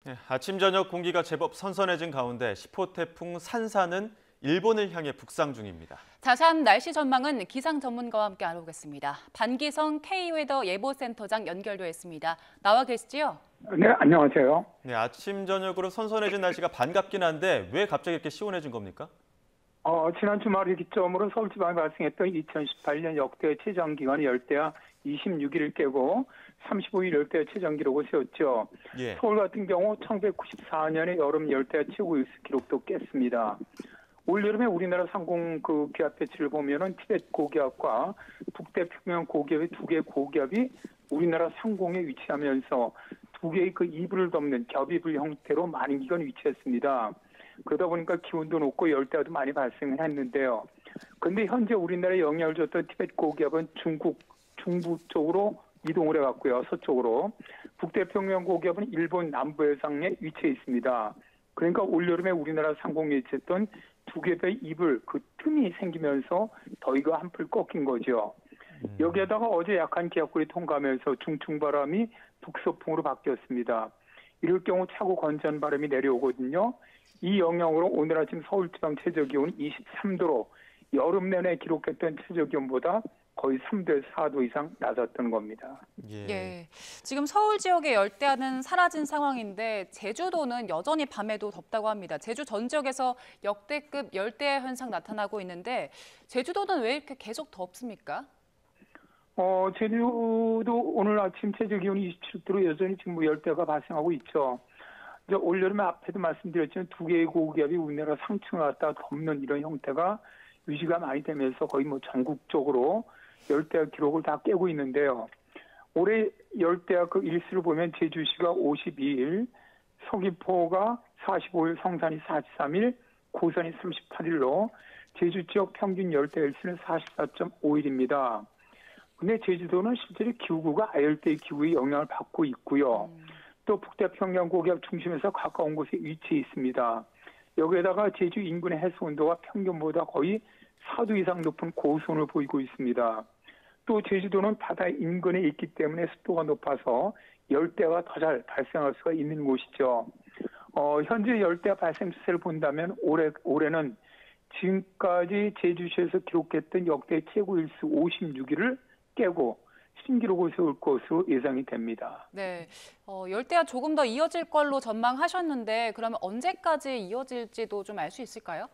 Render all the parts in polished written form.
네, 아침 저녁 공기가 제법 선선해진 가운데 10호 태풍 산사는 일본을 향해 북상 중입니다. 자세한 날씨 전망은 기상 전문가와 함께 알아보겠습니다. 반기성 K웨더 예보센터장 연결되어 있습니다. 나와 계시지요? 네, 안녕하세요. 네, 아침 저녁으로 선선해진 날씨가 반갑긴 한데 왜 갑자기 이렇게 시원해진 겁니까? 지난 주말을 기점으로 서울 지방에 발생했던 2018년 역대 최장기간 열대야 26일을 깨고 35일 열대야 최장 기록을 세웠죠. 예. 서울 같은 경우 1994년에 여름 열대야 최고 일수 기록도 깼습니다. 올 여름에 우리나라 상공 기압 배치를 보면은 티벳 고기압과 북태평양 고기압의 두 개의 고기압이 우리나라 상공에 위치하면서 두 개의 이불을 덮는 겹이불 형태로 많은 기간 위치했습니다. 그러다 보니까 기온도 높고 열대야도 많이 발생을 했는데요. 그런데 현재 우리나라에 영향을 줬던 티벳 고기압은 중부 쪽으로 이동을 해갔고요. 서쪽으로. 북태평양 고기압은 일본 남부 해상에 위치해 있습니다. 그러니까 올여름에 우리나라 상공에 위치했던 두 개의 이불, 그 틈이 생기면서 더위가 한풀 꺾인 거죠. 여기에다가 어제 약한 기압골이 통과하면서 중충바람이 북서풍으로 바뀌었습니다. 이럴 경우 차고 건조한 바람이 내려오거든요. 이 영향으로 오늘 아침 서울 지방 최저기온 23도로 여름 내내 기록했던 최저기온보다 거의 3도에서 4도 이상 낮았던 겁니다. 예. 지금 서울 지역의 열대야는 사라진 상황인데 제주도는 여전히 밤에도 덥다고 합니다. 제주 전 지역에서 역대급 열대야 현상 나타나고 있는데 제주도는 왜 이렇게 계속 덥습니까? 제주도 오늘 아침 최저기온이 27도로 여전히 지금 열대야가 발생하고 있죠. 이제 올여름에 앞에도 말씀드렸지만 두 개의 고기압이 우리나라 상층을 갖다 덮는 이런 형태가 유지가 많이 되면서 거의 전국적으로 열대야 기록을 다 깨고 있는데요. 올해 열대야 일수를 보면 제주시가 52일, 서귀포가 45일, 성산이 43일, 고산이 38일로 제주 지역 평균 열대야 일수는 44.5일입니다. 근데 제주도는 실제로 기후구가 아열대 기후의 영향을 받고 있고요. 또 북태평양 고기압 중심에서 가까운 곳에 위치해 있습니다. 여기에다가 제주 인근의 해수 온도가 평균보다 거의 4도 이상 높은 고수온을 보이고 있습니다. 또 제주도는 바다 인근에 있기 때문에 습도가 높아서 열대야가 더 잘 발생할 수가 있는 곳이죠. 현재 열대야 발생 추세를 본다면 올해는 지금까지 제주시에서 기록했던 역대 최고 일수 56일을 깨고 신기록을 세울 것으로 예상이 됩니다. 네, 열대야 조금 더 이어질 걸로 전망하셨는데 그러면 언제까지 이어질지도 좀 알 수 있을까요?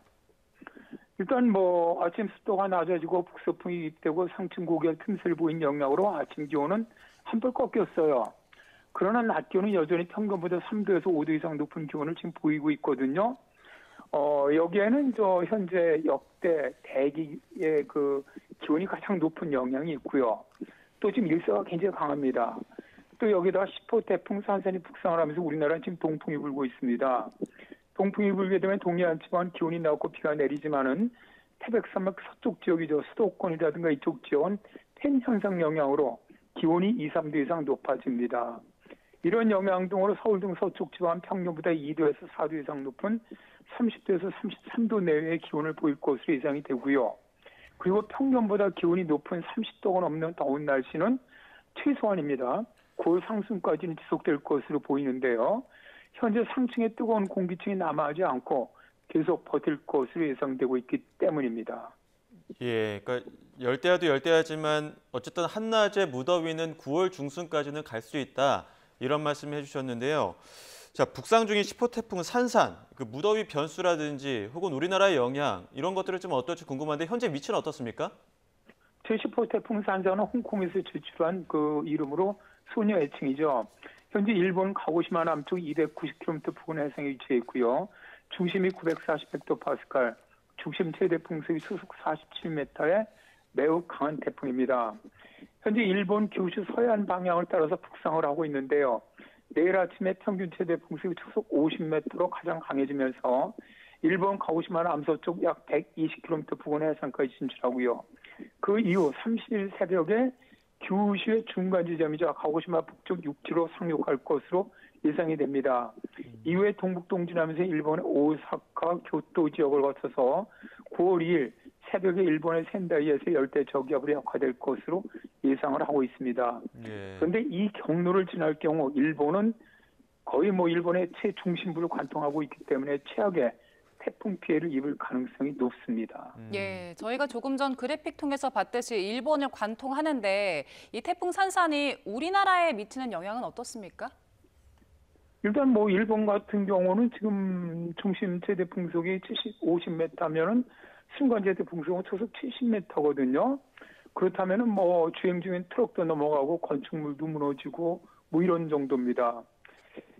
일단 아침 습도가 낮아지고 북서풍이 유입되고 상층 고기압 틈새를 보인 영향으로 아침 기온은 한풀 꺾였어요. 그러나 낮 기온은 여전히 평균보다 3도에서 5도 이상 높은 기온을 지금 보이고 있거든요. 여기에는 현재 역대 대기의 기온이 가장 높은 영향이 있고요. 또 지금 일사가 굉장히 강합니다. 또 여기다가 10호 태풍 산산이 북상을 하면서 우리나라는 지금 동풍이 불고 있습니다. 동풍이 불게 되면 동해안 지방은 기온이 낮고 비가 내리지만은 태백산맥 서쪽 지역이죠. 수도권이라든가 이쪽 지역은 팬 현상 영향으로 기온이 2, 3도 이상 높아집니다. 이런 영향 등으로 서울 등 서쪽 지방은 평균보다 2도에서 4도 이상 높은 30도에서 33도 내외의 기온을 보일 것으로 예상이 되고요. 그리고 평균보다 기온이 높은 30도가 넘는 더운 날씨는 최소한입니다. 9월 상순까지는 지속될 것으로 보이는데요. 현재 상층의 뜨거운 공기층이 남하지 않고 계속 버틸 것으로 예상되고 있기 때문입니다. 예, 그러니까 열대야도 열대야지만 어쨌든 한낮의 무더위는 9월 중순까지는 갈 수 있다. 이런 말씀을 해주셨는데요. 자, 북상 중인 10호 태풍 산산, 무더위 변수라든지 혹은 우리나라의 영향 이런 것들을 좀 어떨지 궁금한데 현재 위치는 어떻습니까? 제10호 태풍 산산은 홍콩에서 제출한 이름으로 소녀 애칭이죠. 현재 일본 가고시마 남쪽 290km 부근 해상에 위치해 있고요. 중심이 940헥토파스칼, 중심 최대 풍속이 초속 47m의 매우 강한 태풍입니다. 현재 일본 규슈 서해안 방향을 따라서 북상을 하고 있는데요. 내일 아침에 평균 최대 풍속이 초속 50m로 가장 강해지면서 일본 가고시마 남서쪽 약 120km 부근 해상까지 진출하고요. 그 이후 30일 새벽에 규슈의 중간 지점이자 가고시마 북쪽 6km 상륙할 것으로 예상이 됩니다. 이후에 동북동진하면서 일본의 오사카, 교토 지역을 거쳐서 9월 2일 새벽에 일본의 센다이에서 열대 저기압으로 약화될 것으로 예상을 하고 있습니다. 그런데 이 경로를 지날 경우 일본은 거의 뭐 일본의 최중심부를 관통하고 있기 때문에 최악의 태풍 피해를 입을 가능성이 높습니다. 예, 저희가 조금 전 그래픽 통해서 봤듯이 일본을 관통하는데 이 태풍 산산이 우리나라에 미치는 영향은 어떻습니까? 일단 뭐 일본 같은 경우는 지금 중심 최대 풍속이 50m면은 순간 최대 풍속은 초속 70m거든요. 그렇다면은 뭐 주행 중인 트럭도 넘어가고 건축물도 무너지고 뭐 이런 정도입니다.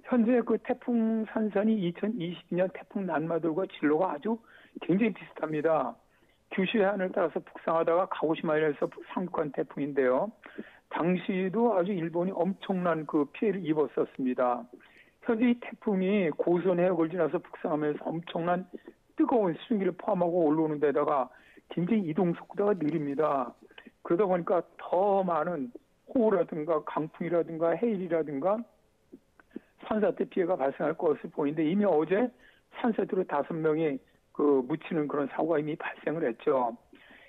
현재 그 태풍 산산이 2022년 태풍 난마들과 진로가 아주 굉장히 비슷합니다. 규슈 해안을 따라서 북상하다가 가고시마에서 상륙한 태풍인데요. 당시에도 아주 일본이 엄청난 그 피해를 입었었습니다. 현재 이 태풍이 고선 해역을 지나서 북상하면서 엄청난 뜨거운 수증기를 포함하고 올라오는 데다가 굉장히 이동 속도가 느립니다. 그러다 보니까 더 많은 호우라든가 강풍이라든가 해일이라든가 산사태 피해가 발생할 것을 보이는데 이미 어제 산사태로 5명이 묻히는 그런 사고가 이미 발생을 했죠.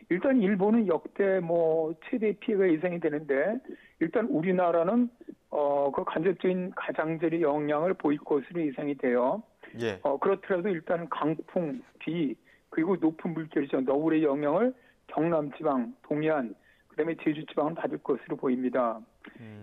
일단 일본은 역대 뭐 최대 피해가 예상이 되는데 일단 우리나라는 그 간접적인 가장자리 영향을 보일 것으로 예상이 돼요. 예. 그렇더라도 일단 강풍, 비 그리고 높은 물결이죠. 너울의 영향을 경남 지방, 동해안, 그다음에 제주 지방은 받을 것으로 보입니다.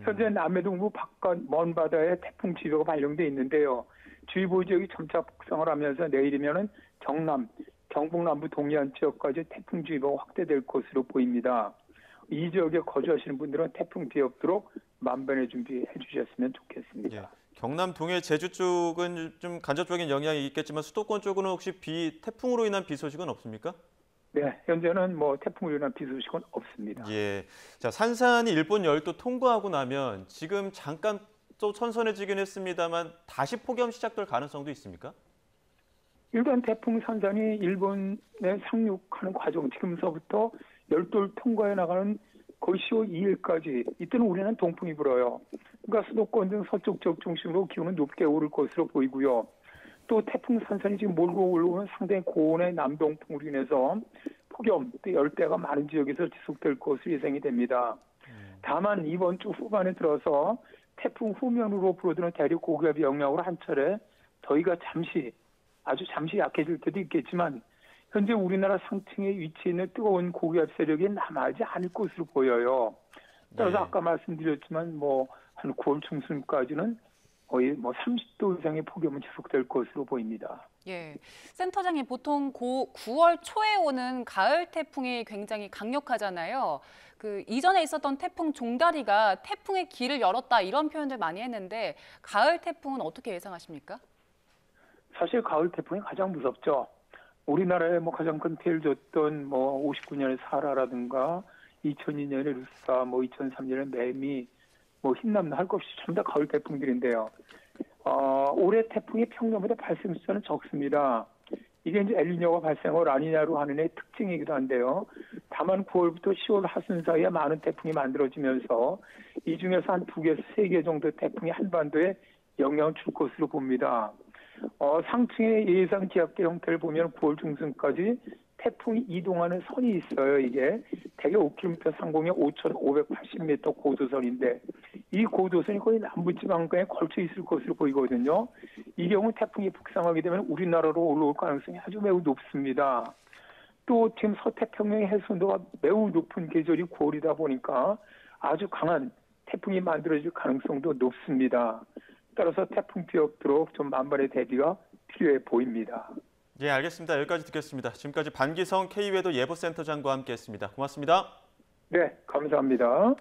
현재 남해동부 바깥 먼 바다에 태풍주의보가 발령돼 있는데요. 주의보 지역이 점차 북상을 하면서 내일이면은 경남, 경북남부 동해안 지역까지 태풍주의보가 확대될 것으로 보입니다. 이 지역에 거주하시는 분들은 태풍 피해 없도록 만반의 준비해 주셨으면 좋겠습니다. 예. 경남, 동해, 제주 쪽은 좀 간접적인 영향이 있겠지만 수도권 쪽은 혹시 태풍으로 인한 비 소식은 없습니까? 네, 현재는 뭐 태풍으로 인한 비 소식은 없습니다. 예. 자, 산산이 일본 열도 통과하고 나면 지금 잠깐 또 선선해지긴 했습니다만 다시 폭염 시작될 가능성도 있습니까? 일단 태풍 산산이 일본에 상륙하는 과정, 지금서부터 열도를 통과해 나가는 거의 10월 2일까지 이때는 우리는 동풍이 불어요. 그러니까 수도권 등 서쪽 지역 중심으로 기온은 높게 오를 것으로 보이고요. 또 태풍 산산이 지금 몰고 올라오는 상당히 고온의 남동풍으로 인해서 폭염, 또 열대가 많은 지역에서 지속될 것으로 예상이 됩니다. 다만 이번 주 후반에 들어서 태풍 후면으로 불어드는 대륙 고기압의 영향으로 한 차례 더위가 아주 잠시 약해질 때도 있겠지만 현재 우리나라 상층에 위치해 있는 뜨거운 고기압 세력이 남아있지 않을 것으로 보여요. 따라서 네. 아까 말씀드렸지만 뭐 한 9월 중순까지는 거의 뭐 30도 이상의 폭염은 지속될 것으로 보입니다. 예, 센터장님 보통 9월 초에 오는 가을 태풍이 굉장히 강력하잖아요. 그 이전에 있었던 태풍 종다리가 태풍의 길을 열었다 이런 표현들 많이 했는데 가을 태풍은 어떻게 예상하십니까? 사실 가을 태풍이 가장 무섭죠. 우리나라에 뭐 가장 큰 피해를 줬던 뭐 59년의 사라라든가 2002년의 루사, 뭐 2003년의 매미, 뭐 흰남노 할 것 없이 전부 다 가을 태풍들인데요. 올해 태풍의 평년보다 발생 숫자는 적습니다. 이게 이제 엘니뇨가 발생을 라니냐로 하는 애 특징이기도 한데요. 다만 9월부터 10월 하순 사이에 많은 태풍이 만들어지면서 이 중에서 한 2개, 3개 정도 태풍이 한반도에 영향을 줄 것으로 봅니다. 상층의 예상 기압계 형태를 보면 9월 중순까지 태풍이 이동하는 선이 있어요. 이게 대개 5km 상공에 5,580m 고도선인데 이 고도선이 거의 남부지방권에 걸쳐 있을 것으로 보이거든요. 이 경우 태풍이 북상하게 되면 우리나라로 올라올 가능성이 아주 매우 높습니다. 또 지금 서태평양의 해수온도가 매우 높은 계절이 9월이다 보니까 아주 강한 태풍이 만들어질 가능성도 높습니다. 따라서 태풍 피해 없도록 좀 만반의 대비가 필요해 보입니다. 예, 알겠습니다. 여기까지 듣겠습니다. 지금까지 반기성 K웨더 예보센터장과 함께했습니다. 고맙습니다. 네, 감사합니다.